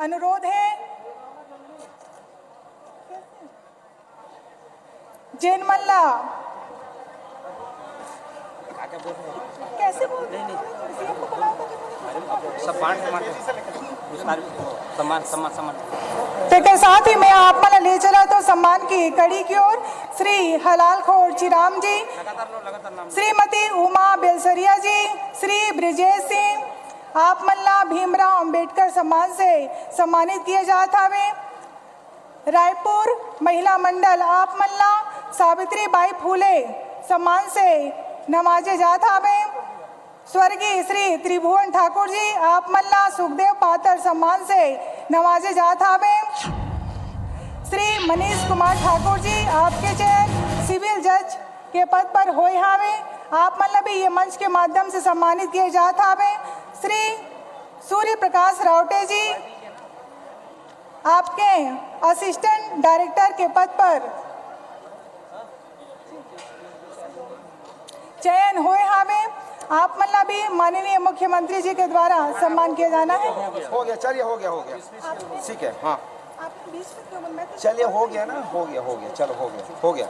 अनुरोध है जैन मल्ला कैसे बोल सीएम को बुलाओ तो सब बांट सम्मान सम्मान सम्मान ठीक है। साथ ही मैं आप मला ले चला तो सम्मान की कड़ी की ओर श्री हलाल खोर चिराम जी, श्रीमती उमा बेलसरिया जी, श्री ब्रिजेश सिंह आप मल्ला भीमराव अंबेडकर सम्मान से सम्मानित किए जात हवे। रायपुर महिला मंडल आप मल्ला सावित्री बाई फूले सम्मान से नवाजे जात हवे। स्वर्गीय श्री त्रिभुवन ठाकुर जी आप मल्ला सुखदेव पात्र सम्मान से नवाजे जात हवे। श्री मनीष कुमार ठाकुर जी आपके चयन सिविल जज के पद पर होए हावे, आप मल्ला भी ये मंच के माध्यम से सम्मानित किए जात हवे। श्री सूर्य प्रकाश रावटे जी आपके असिस्टेंट डायरेक्टर के पद पर चयन हुए हावे, आप मल्ला भी माननीय मुख्यमंत्री जी के द्वारा सम्मान किया जाना है। हो गया, चलिए हो गया ठीक है। हाँ आपने बीच में क्यों बोला? चलिए हो गया ना, हो गया चलो हो गया।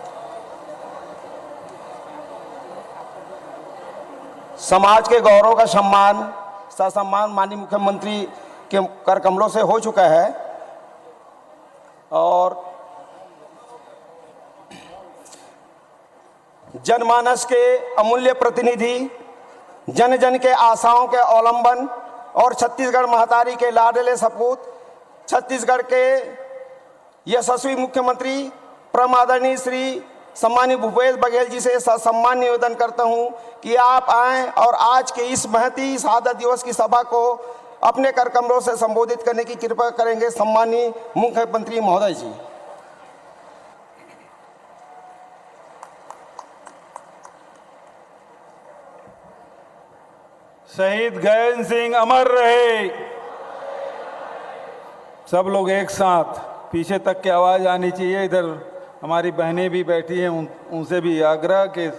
समाज के गौरव का सम्मान ससम्मान माननीय मुख्यमंत्री के कर कमलों से हो चुका है और जनमानस के अमूल्य प्रतिनिधि, जन जन के आशाओं के अवलंबन और छत्तीसगढ़ महतारी के लाडले सपूत, छत्तीसगढ़ के यशस्वी मुख्यमंत्री परम आदरणीय श्री सम्मानीय भूपेश बघेल जी से सम्मान निवेदन करता हूं कि आप आएं और आज के इस महती शहादत दिवस की सभा को अपने कर कमरों से संबोधित करने की कृपा करेंगे सम्मानीय मुख्यमंत्री महोदय जी। शहीद गैन सिंह अमर रहे। सब लोग एक साथ, पीछे तक की आवाज़ आनी चाहिए। इधर हमारी बहनें भी बैठी हैं, उनसे भी आग्रह कि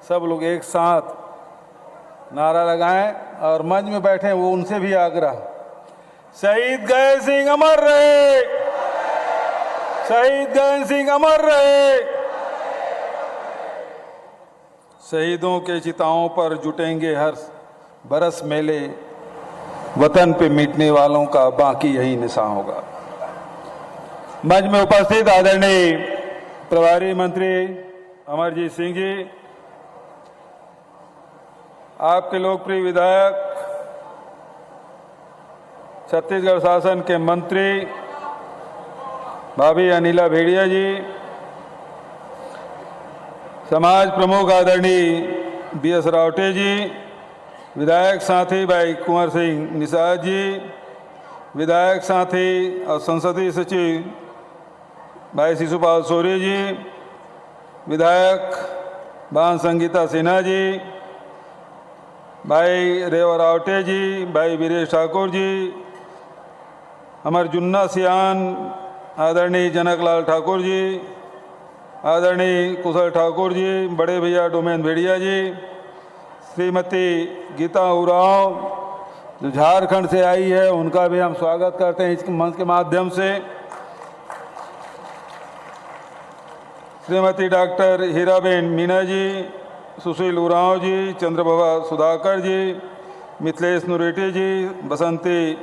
सब लोग एक साथ नारा लगाएं और मंच में बैठे वो उनसे भी आग्रह। शहीद गैन सिंह अमर रहे, शहीद गैन सिंह अमर रहे। शहीदों के चिताओं पर जुटेंगे हर बरस मेले, वतन पे मिटने वालों का बाकी यही निशान होगा। मंच में उपस्थित आदरणीय प्रभारी मंत्री अमरजीत सिंह जी, आपके लोकप्रिय विधायक, छत्तीसगढ़ शासन के मंत्री भाभी अनिला भेड़िया जी, समाज प्रमुख आदरणीय BS रावटे जी, विधायक साथी भाई कुंवर सिंह निषाद जी, विधायक साथी और संसदीय सचिव भाई शिशुपाल सोरी जी, विधायक बान संगीता सिन्हा जी, भाई रेवा रावटे जी, भाई वीरेश ठाकुर जी, हमारे जुन्ना सियान आदरणीय जनकलाल ठाकुर जी, आदरणीय कुशल ठाकुर जी, बड़े भैया डोमेन भेड़िया जी, श्रीमती गीता उरांव जो झारखंड से आई है, उनका भी हम स्वागत करते हैं इस मंच के माध्यम से। श्रीमती डॉक्टर हीराबेन मीना जी, सुशील उरांव जी, चंद्रबाबा सुधाकर जी, मिथिलेश नुरेटी जी, बसंती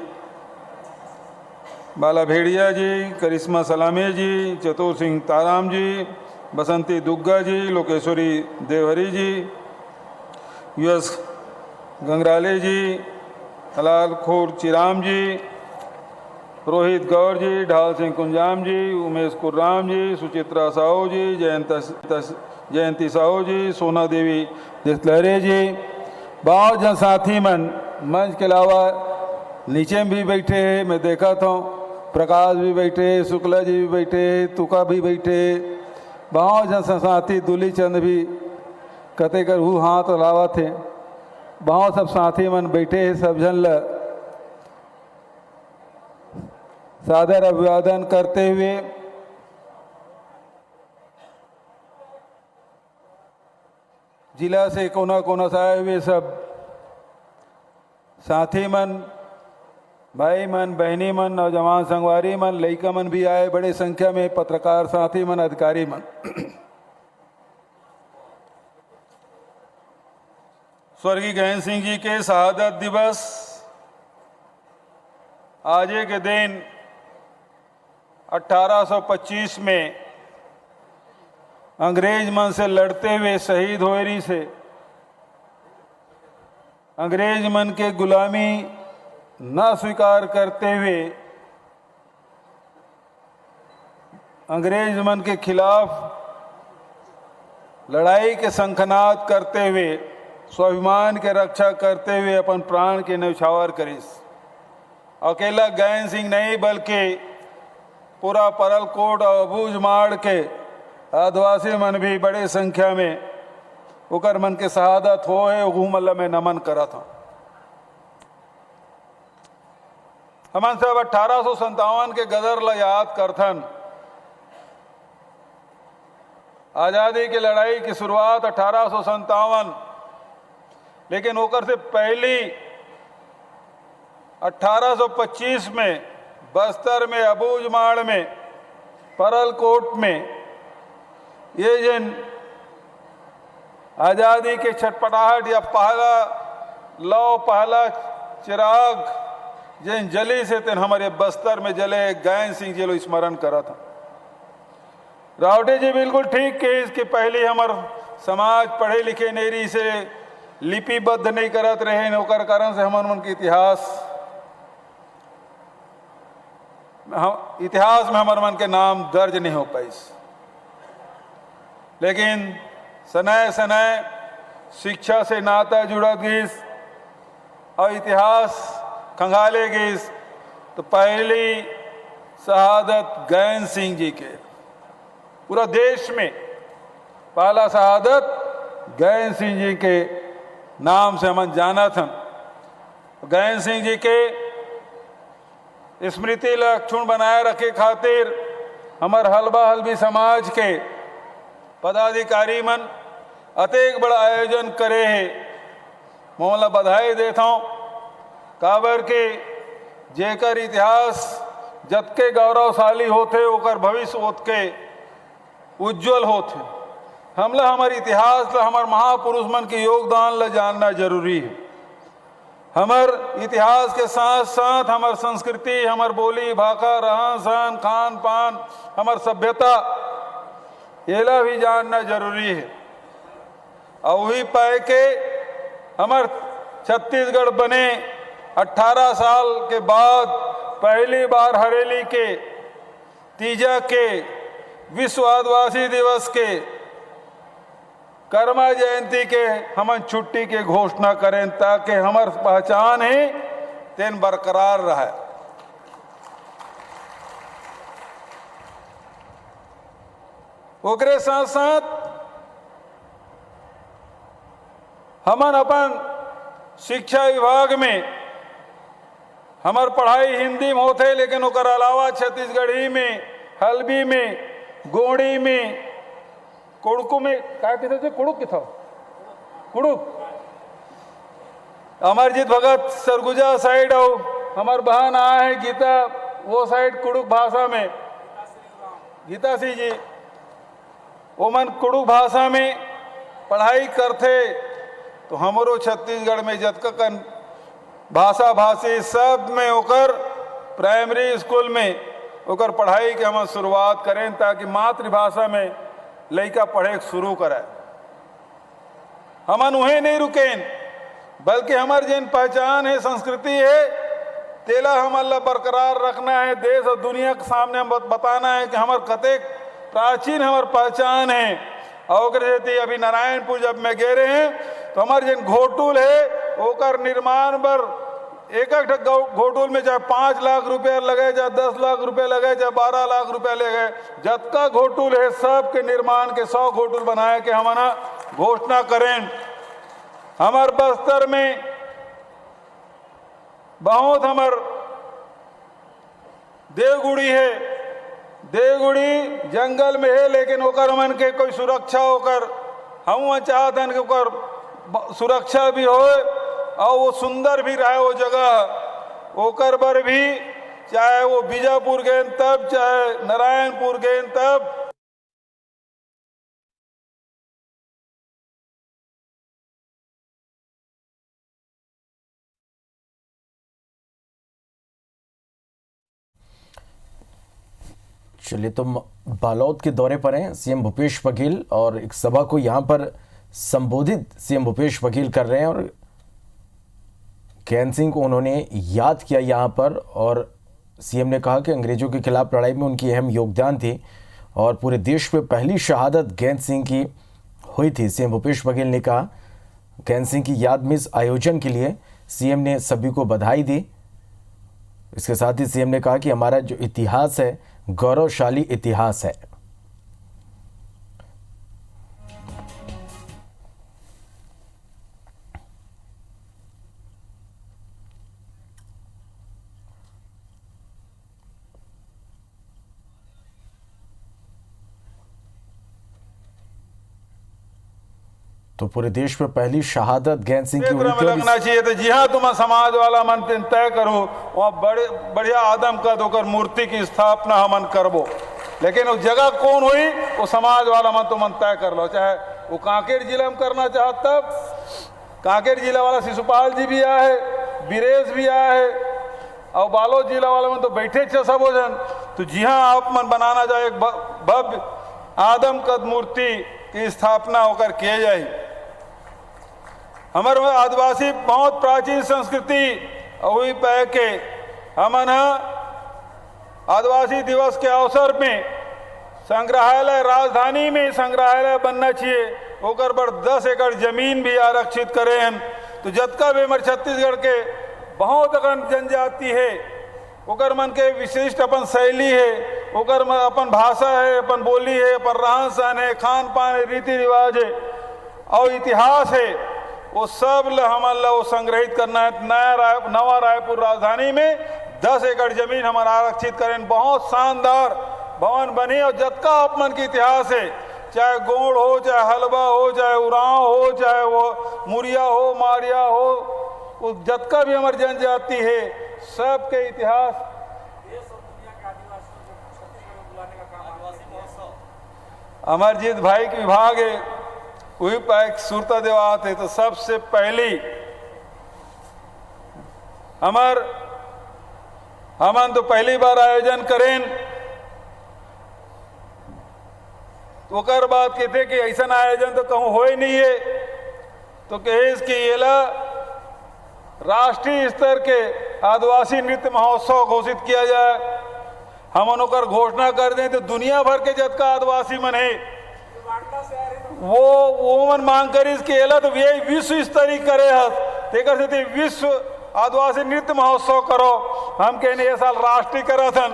बाला भेड़िया जी, करिश्मा सलामे जी, चतुर सिंह ताराम जी, बसंती दुग्गा जी, लोकेश्वरी देवहरी जी, US गंगराले जी, हलाल खोर चिराम जी, रोहित गौर जी, ढाल सिंह कुंजाम जी, उमेश कुर्राम जी, सुचित्रा साहू जी, जयंती साहू जी, सोना देवी दिसलहरे जी, बहुत जन साथी मंच के अलावा नीचे में भी बैठे हैं, मैं देखा था प्रकाश भी बैठे, शुक्ला जी भी बैठे, तुका भी बैठे, बहुत जन साथी दूली चंद भी कते कर हु हाथ अलावा थे, बहुत सब साथी मन बैठे हैं। सब जन सादर अभिवादन करते हुए जिला से कोना कोना से आए हुए सब साथी मन भाई मन, बहनी मन, नौजवान संगवारी मन, लइका मन भी आए बड़े संख्या में, पत्रकार साथी मन, अधिकारी मन। स्वर्गीय गहन सिंह जी के शहादत दिवस आज के दिन 1825 में अंग्रेज मन से लड़ते हुए शहीद हुए रही से अंग्रेज मन के गुलामी न स्वीकार करते हुए अंग्रेज मन के खिलाफ लड़ाई के शंखनाद करते हुए स्वाभिमान के रक्षा करते हुए अपन प्राण के न्यौछावर करिस। अकेला गहन सिंह नहीं बल्कि पूरा परलकोट और अबूझमाड़ के आदिवासी मन भी बड़े संख्या में ओकर मन के शहादत हो है मल्ला में नमन करा था। हमन सब 1857 के गदर ला याद करथन। आजादी की लड़ाई की शुरुआत 1857, लेकिन ओकर से पहली 1825 में बस्तर में, अबूझमाड़ में, परलकोट में ये जिन आज़ादी के छटपटाहट या पहला चिराग जिन जली से तेन हमारे बस्तर में जले गहन सिंह जी लो स्मरण करा था। रावटे जी बिल्कुल ठीक के इसके पहले हमार समाज पढ़े लिखे नेरी से लिपिबद्ध नहीं करत रहे, नौकर कारण से हमारे मन के इतिहास में हमारे मन के नाम दर्ज नहीं हो पाई। लेकिन सनय सनय शिक्षा से नाता जुड़ा गीस और इतिहास खंगाले गीस, तो पहली शहादत गहन सिंह जी के पूरा देश में पहला शहादत गहन सिंह जी के नाम से हम जाना था। गहन सिंह जी के स्मृति लक्षण बनाए रखे खातिर हमार हलबा हलबी समाज के पदाधिकारी मन अतेक बड़ा आयोजन करे है। मोला बधाई देता हूँ, काबर के जेकर इतिहास जतके गौरवशाली होते ओकर भविष्य ओतके उज्जवल होते। हमला हमारे इतिहास ला, हमार महापुरुष मन के योगदान ला जानना जरूरी है। हमार इतिहास के साथ साथ हमार संस्कृति, हमार बोली भाषा, रहन सहन, खान पान, हमार सभ्यता येला भी जानना जरूरी है। और वही पाए के हमार छत्तीसगढ़ बने 18 साल के बाद पहली बार हरेली के तीजा के विश्व आदिवासी दिवस के कर्मा जयंती के हम छुट्टी के घोषणा करें, ताकि हमार पहचान है तेन बरकरार रहे। ओकरे साथ साथ हमन अपन शिक्षा विभाग में हमार पढ़ाई हिंदी में होते, लेकिन ओकर अलावा छत्तीसगढ़ी में, हल्बी में, गोड़ी में, कुड़कू में क्या कहते थे, कुड़ुक के था कुड़ुक, अमरजीत भगत सरगुजा साइड और हमार बहन आया है गीता वो साइड कुड़ुक भाषा में, गीता सिंह जी ओमन कुड़ुक भाषा में पढ़ाई करते। तो हमारो छत्तीसगढ़ में जतकन भाषा भाषी सब में ओकर प्राइमरी स्कूल में ओकर पढ़ाई के हम शुरुआत करें, ताकि मातृभाषा में लड़का पढ़े शुरू करे। हमन उहे नहीं रुकें, बल्कि हमार जिन पहचान है, संस्कृति है, तेला हमारा बरकरार रखना है। देश और दुनिया के सामने हम बताना है कि हमार कतेक प्राचीन हमार पहचान है। और अभी नारायणपुर जब में गए रहे हैं तो हमारे जिन घोटुल है ओकर निर्माण पर एक घोटुल में चाहे 5 लाख रुपया लगे, चाहे 10 लाख रुपया लगे, चाहे 12 लाख रुपया लगे, जतका घोटुल है सब के निर्माण के 100 घोटुल बनाए के हम घोषणा करें। हमार बस्तर में बहुत हमार देवगुड़ी है, देवगुड़ी जंगल में है, लेकिन ओकर मन के कोई सुरक्षा होकर हम चाहते कि ओकर सुरक्षा भी हो और वो सुंदर भी रहे वो जगह। ओकर बर भी, चाहे वो बीजापुर गए तब, चाहे नारायणपुर गए तब। चलिए, तो बालोद के दौरे पर हैं सीएम भूपेश बघेल और एक सभा को यहां पर संबोधित सीएम भूपेश बघेल कर रहे हैं और गैन सिंह को उन्होंने याद किया यहां पर। और सीएम ने कहा कि अंग्रेजों के खिलाफ लड़ाई में उनकी अहम योगदान थी और पूरे देश में पहली शहादत गैन सिंह की हुई थी। सीएम भूपेश बघेल ने कहा गैन सिंह की याद में इस आयोजन के लिए सीएम ने सभी को बधाई दी। इसके साथ ही सीएम ने कहा कि हमारा जो इतिहास है गौरवशाली इतिहास है। तो पूरे देश में पहली शहादत गैन सिंह की हुई थी। लगना चाहिए तो जी हाँ, तुम समाज वाला मन तय करो, वहाँ बड़े बढ़िया आदम का दोकर मूर्ति की स्थापना हमन करबो, लेकिन वो जगह कौन हुई वो समाज वाला मन तो मन तय कर लो। चाहे वो कांकेर जिला में करना चाह तब कांकेर जिला वाला शिशुपाल जी भी आए, बीरेश भी आए, और बालोद जिला वाला में तो बैठे थे सब जन। तो जी हाँ, आप मन बनाना चाहे एक भव्य आदम कद मूर्ति की स्थापना होकर किए जाए। हमारे आदिवासी बहुत प्राचीन संस्कृति हुई पै के हमन आदिवासी दिवस के अवसर में संग्रहालय, राजधानी में संग्रहालय बनना चाहिए। ओकर पर 10 एकड़ जमीन भी आरक्षित करे हैं। तो जतका भी हमारे छत्तीसगढ़ के बहुत अगन जनजाति है, ओकर मन के विशिष्ट अपन शैली है, ओकर अपन भाषा है, अपन बोली है, अपन रहन सहन है, खान पान है, रीति रिवाज है और इतिहास है, वो सब हमन वो संग्रहित करना है। नवा रायपुर राजधानी में 10 एकड़ जमीन हमारा आरक्षित करें, बहुत शानदार भवन बनी। और जतका अपमन की इतिहास है, चाहे गोड़ हो, चाहे हलवा हो, चाहे उराव हो, चाहे वो मुरिया हो, मारिया हो, वो जतका भी हमारी जनजाति है सबके इतिहास। अमरजीत भाई के विभाग है, वही पैक सुरता देवात है। तो सबसे पहली हमन तो पहली बार आयोजन करें, तो ओकर बात कहते कि ऐसा आयोजन तो कहूँ हो ही नहीं है। तो कहे कि येला राष्ट्रीय स्तर के आदिवासी नृत्य महोत्सव घोषित किया जाए। हमन ओकर घोषणा कर दें तो दुनिया भर के जतका आदिवासी मन है वो मन मांग करी कि एला तो ये विश्व स्तरीय करे है, से विश्व आदिवासी नृत्य महोत्सव करो। हम कहने ये साल राष्ट्रीय करा था,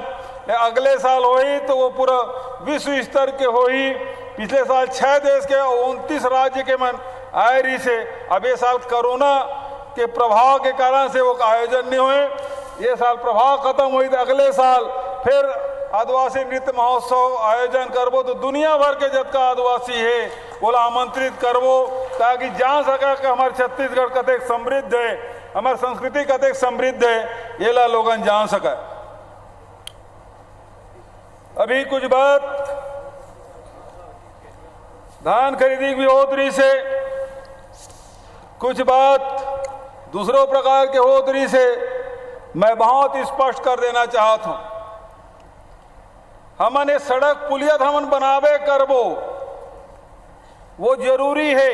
अगले साल होई तो वो पूरा विश्व स्तर के होई। पिछले साल 6 देश के 29 राज्य के मन आए रही से। अब ये साल कोरोना के प्रभाव के कारण से वो आयोजन नहीं हुए। ये साल प्रभाव खत्म हुई तो अगले साल फिर आदिवासी नृत्य महोत्सव आयोजन करबो। तो दुनिया भर के जतका आदिवासी है बोला आमंत्रित करबो, ताकि जान सका कि हमारे छत्तीसगढ़ कतेक समृद्ध है, हमारी संस्कृति कतेक समृद्ध है, ये ला लोगन जान सका। अभी कुछ बात धान खरीदी की होत रही से, कुछ बात दूसरों प्रकार के होत रही से मैं बहुत स्पष्ट कर देना चाहता हूं। हमने सड़क पुलियत हमन बनावे करबो, वो जरूरी है,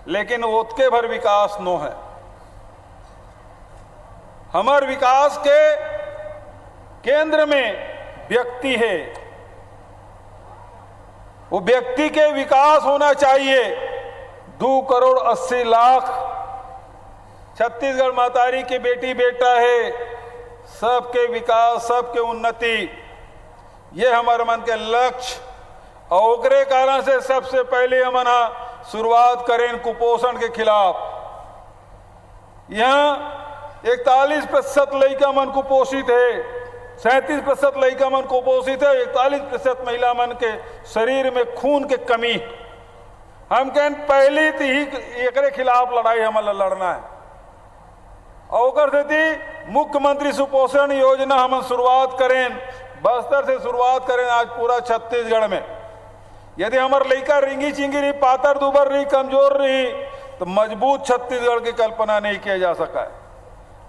लेकिन ओतके भर विकास नो है। हमार विकास के केंद्र में व्यक्ति है, वो व्यक्ति के विकास होना चाहिए। 2 करोड़ 80 लाख छत्तीसगढ़ महतारी की बेटी बेटा है, सबके विकास, सबके उन्नति, ये हमारे मन के लक्ष्य। और ओकरे कारण से सबसे पहले हम शुरुआत करें कुपोषण के खिलाफ। यहाँ 41% लड़का मन कुपोषित है, 37% लड़का मन कुपोषित है, 41% महिला मन के शरीर में खून के कमी। हम कहें पहली ही एकरे खिलाफ लड़ाई हमें लड़ना है। अवकर से थी मुख्यमंत्री सुपोषण योजना हम शुरुआत करें, बस्तर से शुरुआत करें आज पूरा छत्तीसगढ़ में। यदि हमार लड़का रिंगी चिंगी रही, पातर दुबर रही, कमजोर रही, तो मजबूत छत्तीसगढ़ की कल्पना नहीं किया जा सका है।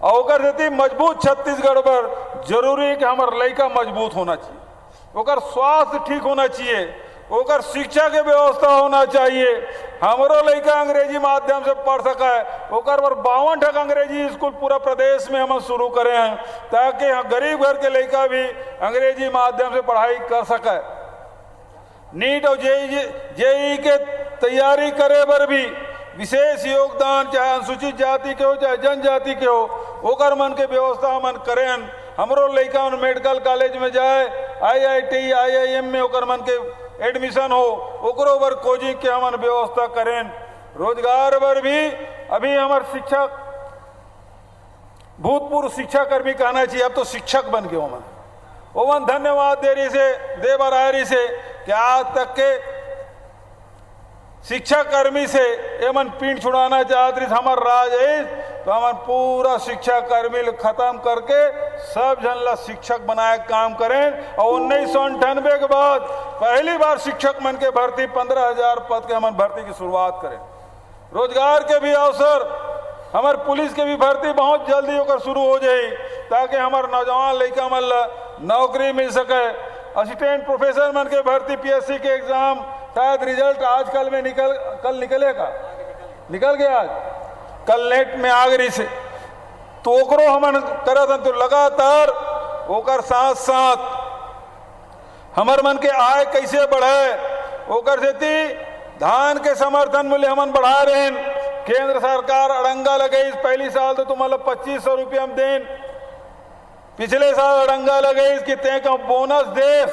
अवकर से थी मजबूत छत्तीसगढ़ पर जरूरी है कि हमार लड़का मजबूत होना चाहिए, ओकर स्वास्थ्य ठीक होना चाहिए, ओकर शिक्षा के व्यवस्था होना चाहिए। हमारो लड़का अंग्रेजी माध्यम से पढ़ सका है, ओकर पर 52 ठक अंग्रेजी स्कूल पूरा प्रदेश में हम शुरू करे हैं ताकि गरीब घर के लड़का भी अंग्रेजी माध्यम से पढ़ाई कर सके। नीट और जेई के तैयारी करे पर भी विशेष योगदान चाहे अनुसूचित जाति के हो चाहे जनजाति के हो, ओकर मन के व्यवस्था मन करें। हमरो लड़का मेडिकल कॉलेज में जाए, IIT IIM में ओकर मन के एडमिशन हो, ओकरो बर कोचिंग के हमन व्यवस्था करें। रोजगार बर भी अभी हमार शिक्षक भूतपूर्व शिक्षा कर्मी कहना चाहिए, अब तो शिक्षक बन गए ओमन धन्यवाद दे रही से दे बरारी से कि आज तक के शिक्षा कर्मी से एमन पीठ छुड़ाना चाहते हमार राज है, तो हमार पूरा शिक्षा कर्मी खत्म करके सब जन ला शिक्षक बनाए काम करें। और 1998 के बाद पहली बार शिक्षक मन के भर्ती 15,000 पद के हमार भर्ती की शुरुआत करें। रोजगार के भी अवसर, हमार पुलिस के भी भर्ती बहुत जल्दी होकर शुरू हो जाए ताकि हमार नौजवान लड़का मन ला नौकरी मिल सके। असिस्टेंट प्रोफेसर मन के भर्ती PSC के एग्जाम शायद रिजल्ट आज कल में कल निकलेगा, निकल गया आज, कल नेट में आ गई से, तो ओकरो हमन करत हन। तो लगातार ओकर साथ साथ हमर मन के आय कैसे बढ़े, ओकर से धान के समर्थन मूल्य हमन बढ़ा रहे हैं। केंद्र सरकार अड़ंगा लगे, पहली साल तो तुम्हारा 2500 रुपया हम दें, पिछले साल अड़ंगा लगे कि ते का बोनस दे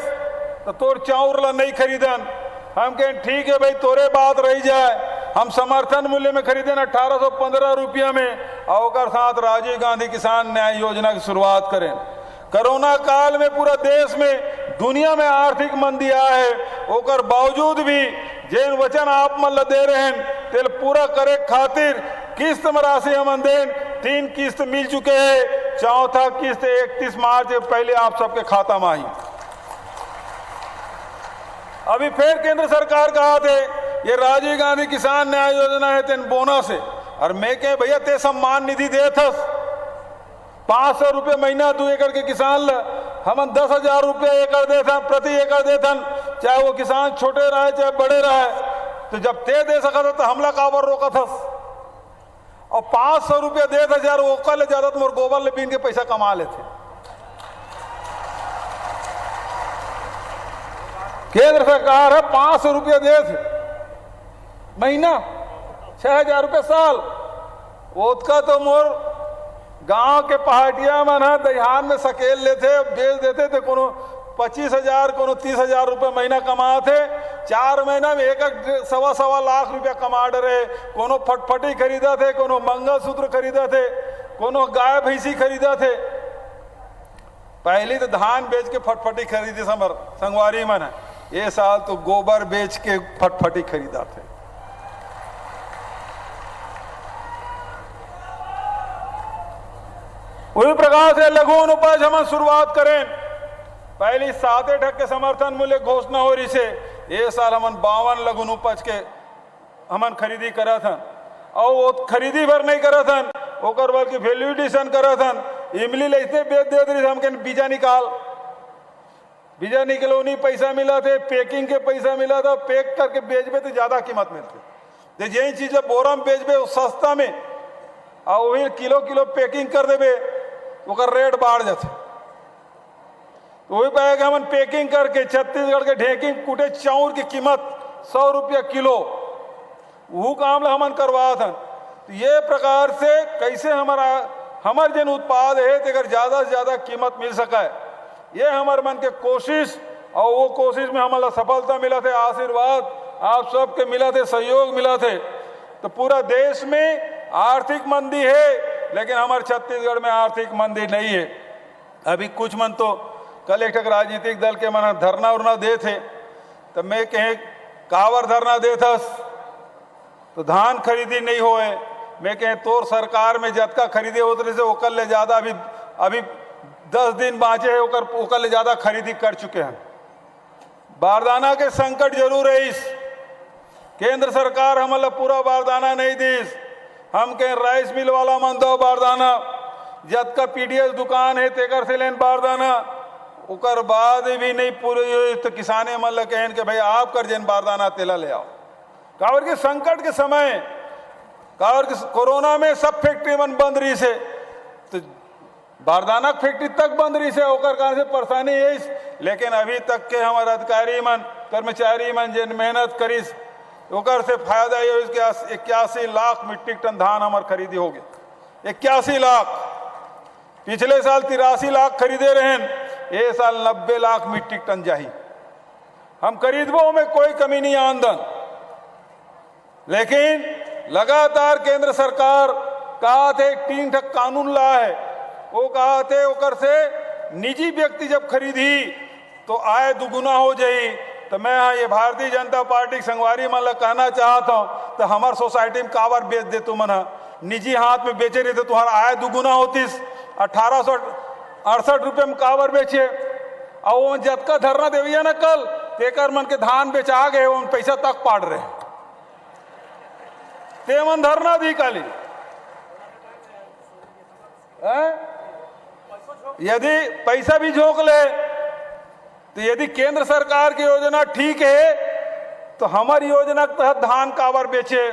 तो तोर चाउर ला नहीं खरीदन। हम कहें ठीक है भाई, तोरे बात रही जाए, हम समर्थन मूल्य में खरीदें 1815 रुपया में, और साथ राजीव गांधी किसान न्याय योजना की शुरुआत करें। कोरोना काल में पूरा देश में दुनिया में आर्थिक मंदी आया है, ओकर बावजूद भी जैन वचन आप मन दे रहे हैं तेल पूरा करे खातिर किस्त में राशि हम दें। 3 किस्त मिल चुके हैं, चौथा किस्त 31 मार्च पहले आप सबके खाता में आई। अभी फिर केंद्र सरकार कहा थे ये राजीव गांधी किसान न्याय योजना है, तेन बोनस है, और मैं कहे भैया ते सम्मान निधि दे थस 500 रुपये महीना 2 एकड़ के किसान ला, हम 10,000 रुपये एकड़ देथन, प्रति एकड़ देथन, चाहे वो किसान छोटे रहे चाहे बड़े रहे। तो जब ते दे सका था तो हमला काबर रोका था, और 500 रुपये दे 1000 वो कल ज्यादा तुम गोबर ले बीन के पैसा कमा लेते। केंद्र सरकार है 500 रुपये दे महीना, 6,000 रुपये साल। उसका तो मोर गांव के पहाटिया मन है दहिहान में सकेल लेते बेच देते थे, कोनो 25,000 कोनो 30,000 रुपये महीना कमाते। 4 महीना में 1-1.25 लाख रुपया कमा डरे। कोनो फटफटी खरीदा थे, कोनो मंगलसूत्र खरीदा थे, कोनो गाय भैंसी खरीदा थे। पहली तो धान बेच के फटफटी खरीदी समर संगवारी मन है, ये साल तो गोबर बेच के फटफटी खरीदा थे। उसी प्रकार से लघु अनुपज हम शुरुआत करें। पहली 7 के समर्थन मूल्य घोषणा हो रही से ये साल हमन 52 लघु अनुपज के हमन खरीदी करा था, और वो खरीदी भर नहीं करा था, ओकर बल्कि वैल्यू एडिशन करा था। इमली लेते बेच दे रही हमके बीजा निकलो नहीं पैसा मिला थे, पैकिंग के पैसा मिला था, पैक करके बेचबे तो ज्यादा कीमत मिलती। यही चीज बोरा में बेचबे सस्ता में, और वही किलो पैकिंग कर देबे ओकर रेट बढ़ जाते। तो वही पाएगा हम पैकिंग करके छत्तीसगढ़ के ढेकी कूटे चाउर की कीमत 100 रुपया किलो, वो काम ला हमन करवा था। तो ये प्रकार से कैसे हमार जन उत्पाद है अगर ज्यादा से ज्यादा कीमत मिल सका है, ये हमारे मन के कोशिश, और वो कोशिश में हमारा सफलता मिला थे, आशीर्वाद आप सबके मिला थे, सहयोग मिला थे। तो पूरा देश में आर्थिक मंदी है, लेकिन हमारे छत्तीसगढ़ में आर्थिक मंदी नहीं है। अभी कुछ मन तो कल एक राजनीतिक दल के मन धरना उरना दे थे, तो मैं कहें कावर धरना दे था तो धान खरीदी नहीं होए, मैं कहे तोर सरकार में जतका खरीदे उतरे से ओकर ले ज्यादा अभी 10 दिन बाँचे है ओकर ले ज्यादा खरीदी कर चुके हैं। बारदाना के संकट जरूर है। इस केंद्र सरकार हमला पूरा बारदाना नहीं दीस। हम कहें राइस मिल वाला मन दो बारदाना, जतका पीडीएस दुकान है तेकर से लेन बारदाना, उकर बाद भी नहीं पूरे तो किसाने मन कहें कि भाई आप कर जेन बारदाना तेला ले आओ। कावर के संकट के समय, कावर के कोरोना में सब फैक्ट्री मन बंद रही से, तो बारदाना फैक्ट्री तक बंद रही से, ओकर कारण से परेशानी है। लेकिन अभी तक के हमारे अधिकारी मन कर्मचारी मन जिन मेहनत करीस ओकर से फायदा ये 81 लाख मीट्रिक टन धान हमार खरीदी हो गए। 81 लाख, पिछले साल 83 लाख खरीदे रहें, ये साल 90 लाख मीट्रिक टन जाही। हम खरीदबो में कोई कमी नहीं आमदन, लेकिन लगातार केंद्र सरकार कहा थे 3 ठक कानून ला है, वो कहा थे ओकर से निजी व्यक्ति जब खरीदी तो आय दुगुना हो जाई। तो मैं ये भारतीय जनता पार्टी संगवारी मन कहना चाहता हूँ, तो हमार सोसाइटी में काबर बेच दे तुम निजी हाथ में बेचे रहे थे, तुम्हारा आय दुगुना होतीस। 1868 रुपये में काबर बेचे, और वो जतका धरना देविया ना कल तेकर मन के धान बेचा गए, वो पैसा तक पाड़ रहे ते मन धरना दी काली। यदि पैसा भी झोंक ले, तो यदि केंद्र सरकार की योजना ठीक है तो हमारी योजना के तहत धान काबर बेचे,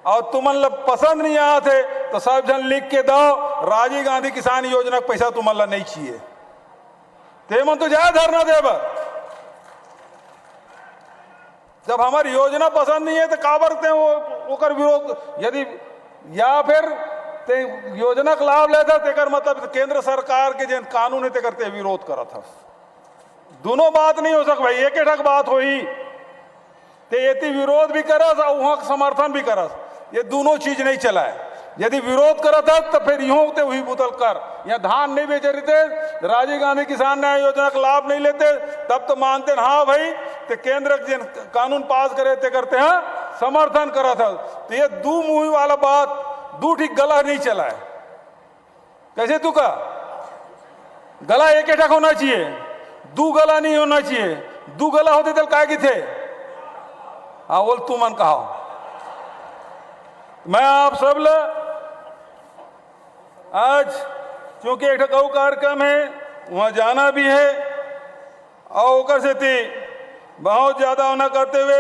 और तुमन लोग पसंद नहीं आते तो सब जन लिख के दो राजीव गांधी किसान योजना का पैसा तुमन लोग नहीं चाहिए, ते मन तो जाए धरना देब। जब हमारी योजना पसंद नहीं है तो काबर ते वो कर विरोध, यदि या फिर ते योजना का लाभ लेता तेकर मतलब केंद्र सरकार के जिन कानून है तेकर ते विरोध करा था। दोनों बात नहीं हो सक भाई, एक ठक बात होई ते यदि विरोध भी करस और वहां समर्थन भी करस, ये दोनों चीज नहीं चला है। यदि विरोध करा था तो फिर यूं होते हुई बुतल कर, यहाँ धान नहीं बेचे रहते, राजीव गांधी किसान न्याय योजना का लाभ नहीं लेते, तब तो मानते हाँ भाई ते केंद्र जिन कानून पास करे ते करते हैं समर्थन करा था। तो ये दो मुंह वाला बात, दो ठीक गला नहीं चला है। कैसे तू का गला एक ठक होना चाहिए, दो गला नहीं होना चाहिए। दो गला होते तो काय की थे, हाँ बोल तू मन कहा। मैं आप सब आज क्योंकि एक ठकाऊ कार्यक्रम है वहां जाना भी है, और ओकर से थी बहुत ज्यादा होना करते हुए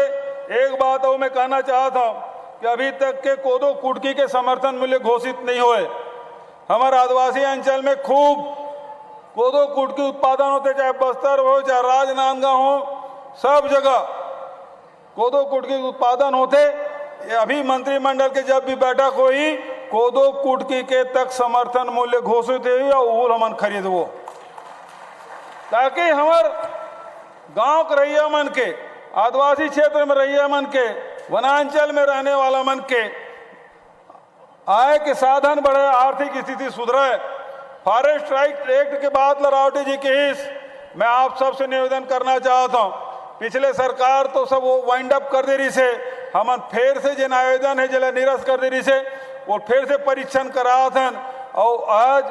एक बात और मैं कहना चाहता हूं कि अभी तक के कोदो कुटकी के समर्थन मूल्य घोषित नहीं हुए। हमारे आदिवासी अंचल में खूब कोदो कुटकी उत्पादन होते, चाहे बस्तर हो चाहे राजनांदगांव हो, सब जगह कोदो कुटकी उत्पादन होते। अभी मंत्रिमंडल के जब भी बैठक हुई कोदो कुटकी के तक समर्थन मूल्य घोषित हुई और वो हमन खरीदबो, ताकि हमार गांव के रैया मन के, आदिवासी क्षेत्र में रैया मन के, वनांचल में रहने वाला मन के आय के साधन बढ़े, आर्थिक स्थिति सुधरे। फॉरेस्ट राइट एक्ट के बाद लरावटी जी के हिस्स मैं आप सबसे निवेदन करना चाहता हूँ, पिछले सरकार तो सब वो वाइंड अप कर दे रही से, हम फिर से जिन आवेदन है जिला निरस्त कर दे रही से, वो फिर से परीक्षण करा था। और आज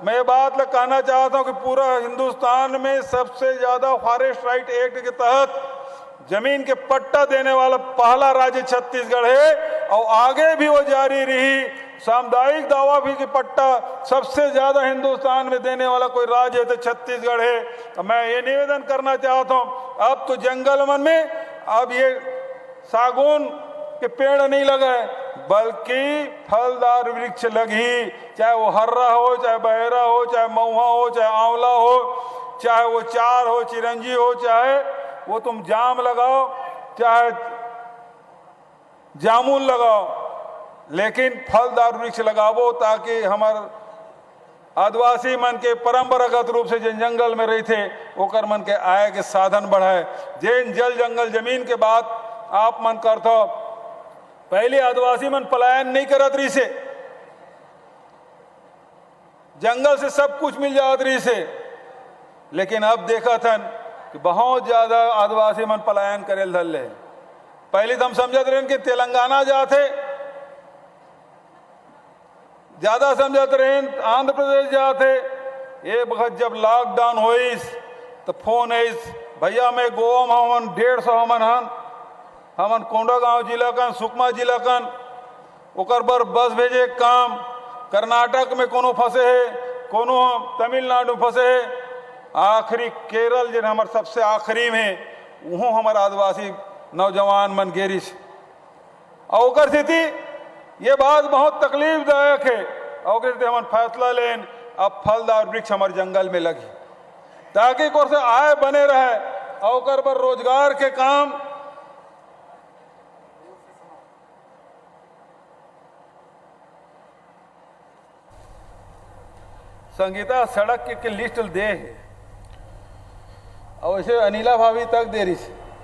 मैं बात कहना चाहता हूँ कि पूरा हिंदुस्तान में सबसे ज्यादा फॉरेस्ट राइट एक्ट के तहत जमीन के पट्टा देने वाला पहला राज्य छत्तीसगढ़ है, और आगे भी वो जारी रही। सामुदायिक दावा भी कि पट्टा सबसे ज्यादा हिंदुस्तान में देने वाला कोई राज्य है तो छत्तीसगढ़ है। तो मैं ये निवेदन करना चाहता हूँ, अब तो जंगल मन में अब ये सागौन के पेड़ नहीं लगे बल्कि फलदार वृक्ष लगी, चाहे वो हर्रा हो, चाहे बहेरा हो, चाहे महुआ हो, चाहे आंवला हो, चाहे वो चार हो, चिरंजी हो, चाहे वो तुम जाम लगाओ, चाहे जामुन लगाओ, लेकिन फलदार वृक्ष लगावो ताकि हमार आदिवासी मन के परंपरागत रूप से जिन जंगल में रही थे ओकर मन के आय के साधन बढ़ाए। जिन जल जंगल जमीन के बात आप मन करते हो, पहले आदिवासी मन पलायन नहीं करत रही से, जंगल से सब कुछ मिल जात रही से, लेकिन अब देखा था कि बहुत ज्यादा आदिवासी मन पलायन करे धल ले। पहले तो हम समझते रहे कि तेलंगाना जाते ज़्यादा समझते रहे आंध्र प्रदेश जाते ये वक्त जब लॉकडाउन होइस तो फोन आइस भैया मैं गोवा में हमन 150 हमन कोंडागांव जिला कन सुकमा जिला कन ओकर बर बस भेजे काम कर्नाटक में कोनो फंसे है कोनो तमिलनाडु फंसे है आखिरी केरल जिन हमार सबसे आखिरी में वहों हमार आदिवासी नौजवान मन गेरिस और ओकर स्थिति ये बात बहुत तकलीफदायक है और हम फैसला लेन अब फलदार वृक्ष हमारे जंगल में लगी ताकि कोर से आय बने रहे और पर रोजगार के काम संगीता सड़क के लिस्ट दे है और वैसे अनिला भाभी तक दे रही